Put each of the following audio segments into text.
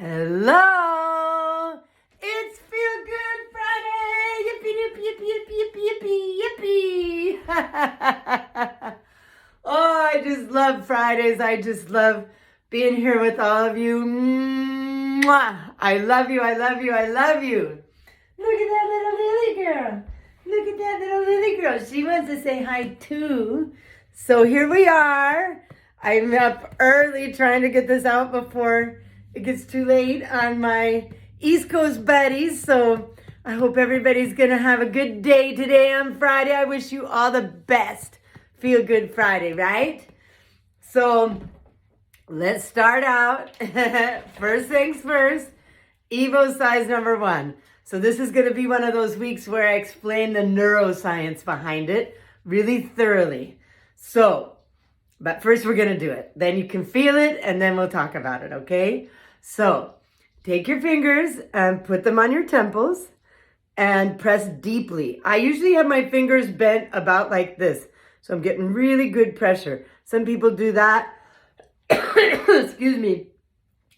Hello! It's Feel Good Friday! Yippee, yippee, yippee, yippee, yippee! Oh, I just love Fridays. I just love being here with all of you. Mwah! I love you, I love you, I love you. Look at that little lily girl. Look at that little lily girl. She wants to say hi too. So here we are. I'm up early trying to get this out before it gets too late on my East Coast buddies. So I hope everybody's going to have a good day today on Friday. I wish you all the best. Feel Good Friday, right? So let's start out. First things first, Evo size number 1. So this is going to be one of those weeks where I explain the neuroscience behind it really thoroughly. But first we're going to do it. Then you can feel it and then we'll talk about it, okay? So take your fingers and put them on your temples and press deeply. I usually have my fingers bent about like this. So I'm getting really good pressure. Some people do that. Excuse me.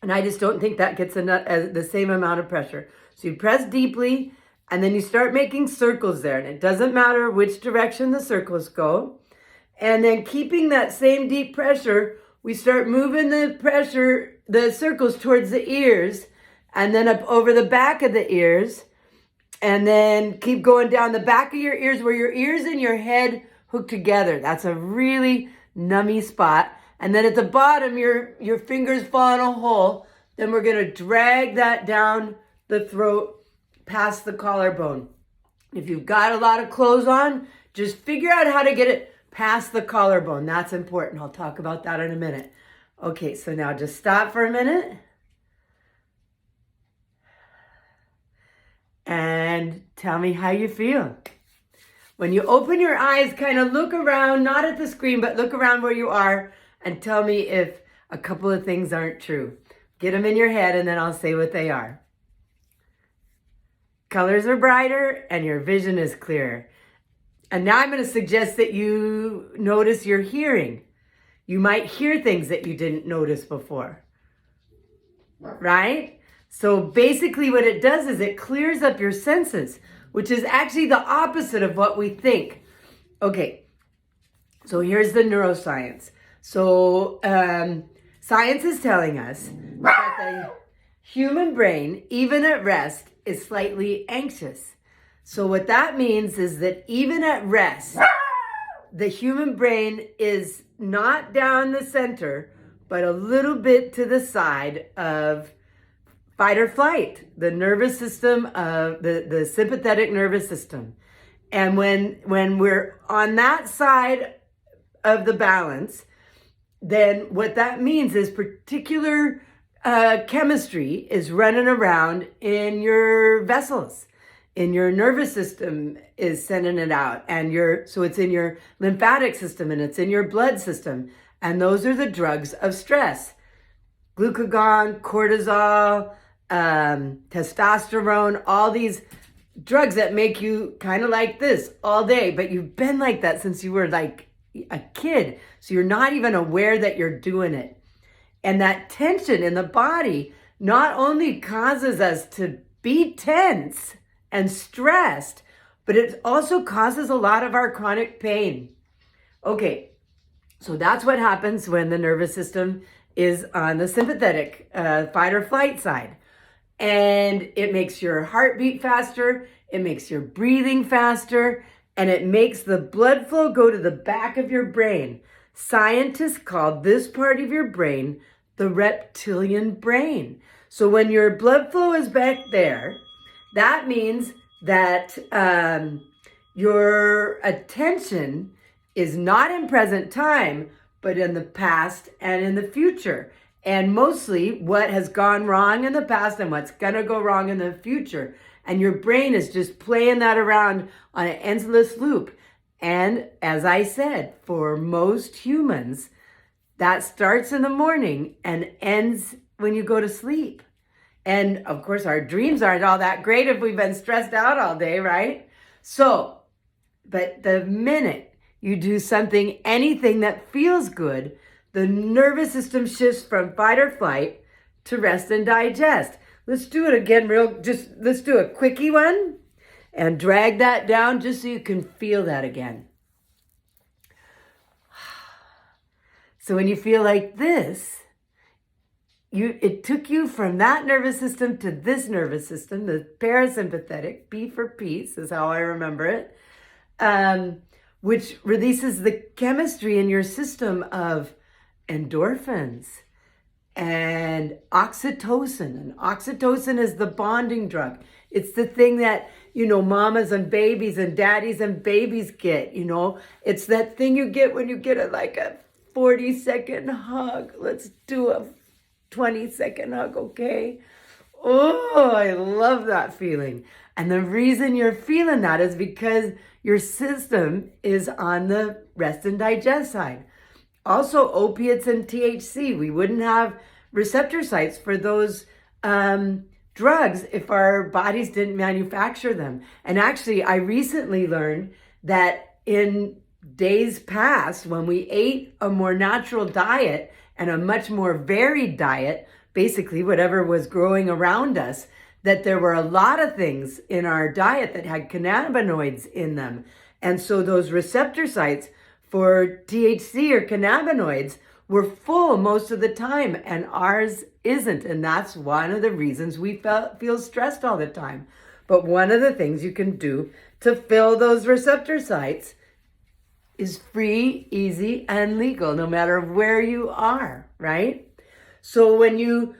And I just don't think that gets the same amount of pressure. So you press deeply and then you start making circles there. And it doesn't matter which direction the circles go. And then keeping that same deep pressure, we start moving the circles towards the ears and then up over the back of the ears. And then keep going down the back of your ears where your ears and your head hook together. That's a really nummy spot. And then at the bottom, your fingers fall in a hole. Then we're going to drag that down the throat past the collarbone. If you've got a lot of clothes on, just figure out how to get it past the collarbone. That's important. I'll talk about that in a minute. Okay, so now just stop for a minute. And tell me how you feel. When you open your eyes, kind of look around, not at the screen, but look around where you are and tell me if a couple of things aren't true. Get them in your head and then I'll say what they are. Colors are brighter and your vision is clearer. And now I'm going to suggest that you notice your hearing. You might hear things that you didn't notice before, right? So basically what it does is it clears up your senses, which is actually the opposite of what we think. Okay, so here's the neuroscience. So science is telling us that the human brain, even at rest, is slightly anxious. So what that means is that even at rest, the human brain is not down the center, but a little bit to the side of fight or flight, the nervous system, the sympathetic nervous system. And when we're on that side of the balance, then what that means is particular chemistry is running around in your vessels. In your nervous system is sending it out. So it's in your lymphatic system and it's in your blood system. And those are the drugs of stress. Glucagon, cortisol, testosterone, all these drugs that make you kind of like this all day, but you've been like that since you were like a kid. So you're not even aware that you're doing it. And that tension in the body not only causes us to be tense and stressed, but it also causes a lot of our chronic pain. Okay, so that's what happens when the nervous system is on the sympathetic fight or flight side. And it makes your heartbeat faster, it makes your breathing faster, and it makes the blood flow go to the back of your brain. Scientists call this part of your brain the reptilian brain. So when your blood flow is back there, that means that your attention is not in present time, but in the past and in the future. And mostly what has gone wrong in the past and what's going to go wrong in the future. And your brain is just playing that around on an endless loop. And as I said, for most humans, that starts in the morning and ends when you go to sleep. And of course, our dreams aren't all that great if we've been stressed out all day, right? But the minute you do anything that feels good, the nervous system shifts from fight or flight to rest and digest. Let's do it again let's do a quickie one and drag that down just so you can feel that again. So when you feel like this, it took you from that nervous system to this nervous system, the parasympathetic, P for peace is how I remember it, which releases the chemistry in your system of endorphins and oxytocin. And oxytocin is the bonding drug. It's the thing that, mamas and babies and daddies and babies get, It's that thing you get when you get a 40-second hug. Let's do a 20-second hug, okay? Oh, I love that feeling. And the reason you're feeling that is because your system is on the rest and digest side. Also, opiates and THC. We wouldn't have receptor sites for those drugs if our bodies didn't manufacture them. And actually, I recently learned that in days past, when we ate a more natural diet and a much more varied diet, basically whatever was growing around us, that there were a lot of things in our diet that had cannabinoids in them. And so those receptor sites for THC or cannabinoids were full most of the time, and ours isn't. And that's one of the reasons we feel stressed all the time. But one of the things you can do to fill those receptor sites is free, easy, and legal, no matter where you are, right? So when you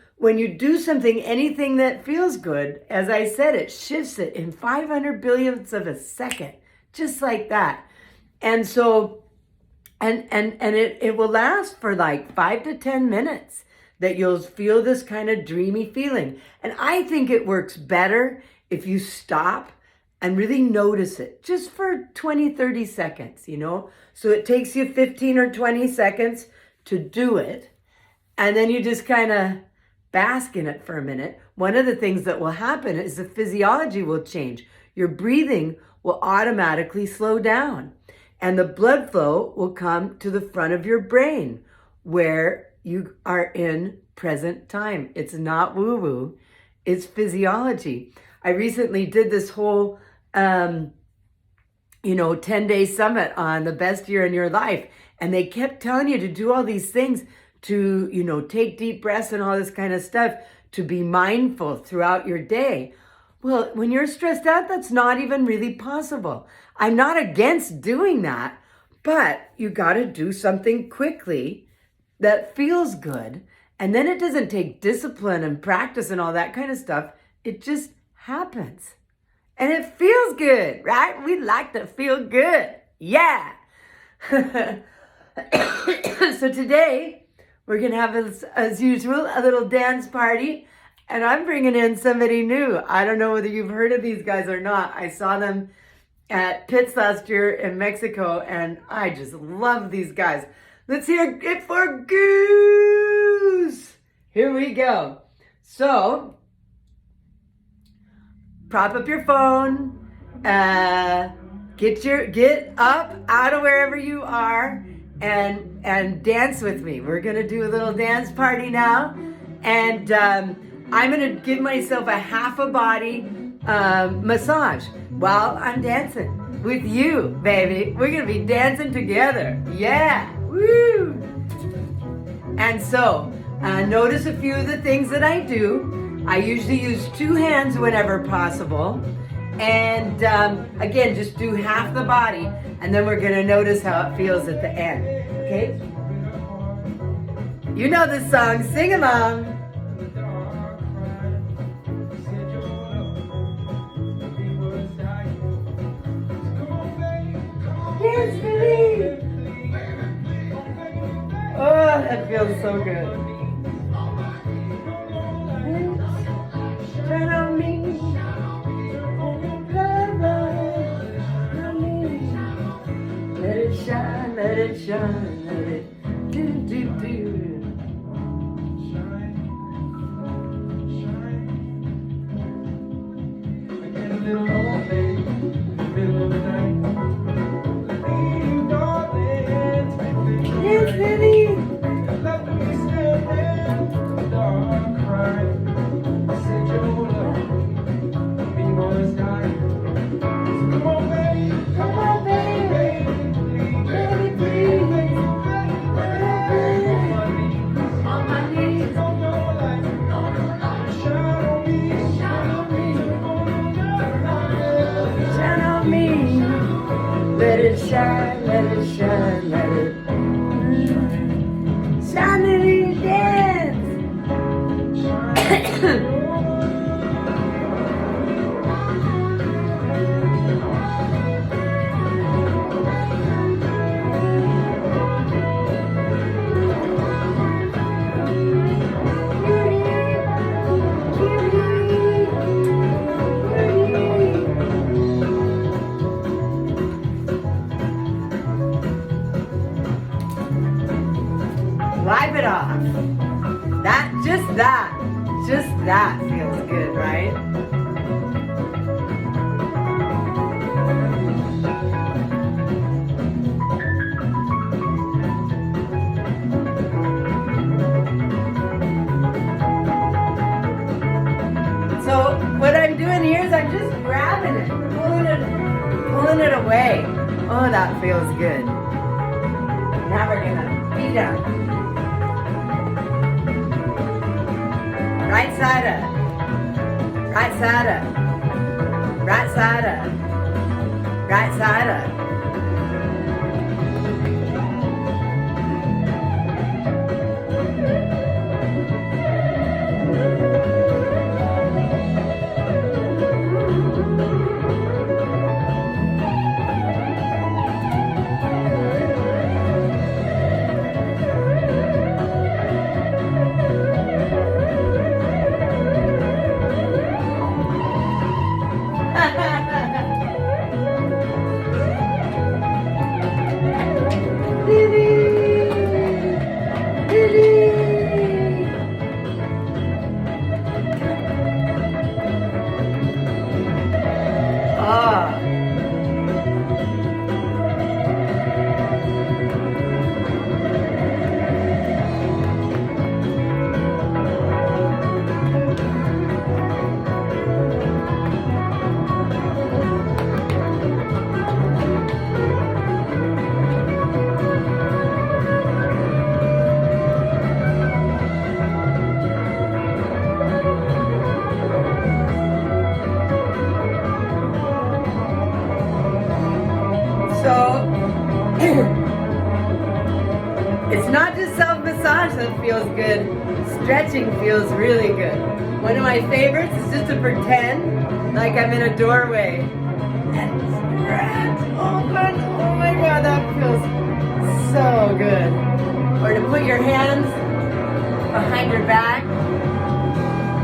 do something, anything that feels good, as I said, it shifts it in 500 billionths of a second, just like that. And so, and it will last for 5 to 10 minutes that you'll feel this kind of dreamy feeling. And I think it works better if you stop and really notice it just for 20, 30 seconds, So it takes you 15 or 20 seconds to do it. And then you just kind of bask in it for a minute. One of the things that will happen is the physiology will change. Your breathing will automatically slow down. And the blood flow will come to the front of your brain where you are in present time. It's not woo-woo, it's physiology. I recently did this whole 10-day summit on the best year in your life. And they kept telling you to do all these things to, take deep breaths and all this kind of stuff, to be mindful throughout your day. Well, when you're stressed out, that's not even really possible. I'm not against doing that, but you got to do something quickly that feels good. And then it doesn't take discipline and practice and all that kind of stuff. It just happens. And it feels good, right? We like to feel good. Yeah. So today, we're going to have, as usual, a little dance party. And I'm bringing in somebody new. I don't know whether you've heard of these guys or not. I saw them at Pits last year in Mexico, and I just love these guys. Let's hear it for Goose. Here we go. So, prop up your phone, get up out of wherever you are, and dance with me. We're gonna do a little dance party now, and I'm gonna give myself a half a body massage while I'm dancing with you, baby. We're gonna be dancing together. Yeah, woo! And so, notice a few of the things that I do. I usually use 2 hands whenever possible. And again, just do half the body, and then we're gonna notice how it feels at the end, okay? You know this song, sing along. Dance for me. Oh, that feels so good. Turn on me. Let it shine, let it shine, let it do, do, do. Yes, baby. shine, let it shine, let it shine in your dance. Wipe it off. Just that feels good, right? So what I'm doing here is I'm just grabbing it, pulling it away. Oh, that feels good. Now we're gonna beat up. Right side up. Right side up. Right side up. Right side up. So, it's not just self-massage that feels good, stretching feels really good. One of my favorites is just to pretend like I'm in a doorway and stretch open. Oh my God, that feels so good. Or to put your hands behind your back.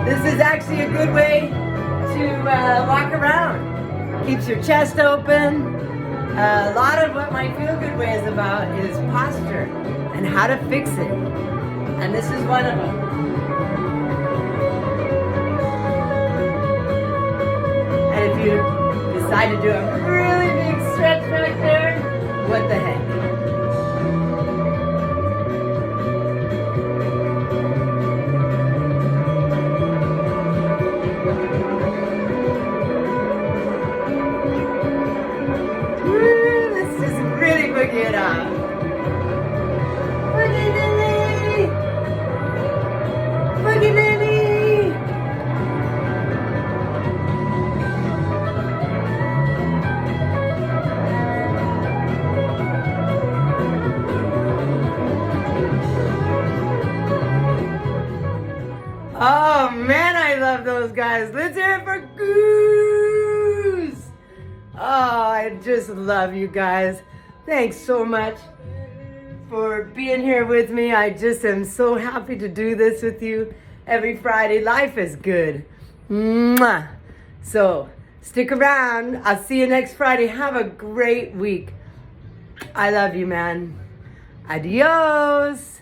This is actually a good way to walk around. Keeps your chest open. A lot of what my Feel Good Way is about is posture and how to fix it. And this is one of them. And if you decide to do a really big stretch back there, what the heck? Get up. Boogie Lily! Boogie Lily! Oh man, I love those guys. Let's hear it for Goose! Oh, I just love you guys. Thanks so much for being here with me. I just am so happy to do this with you every Friday. Life is good. Mwah. So stick around. I'll see you next Friday. Have a great week. I love you, man. Adios.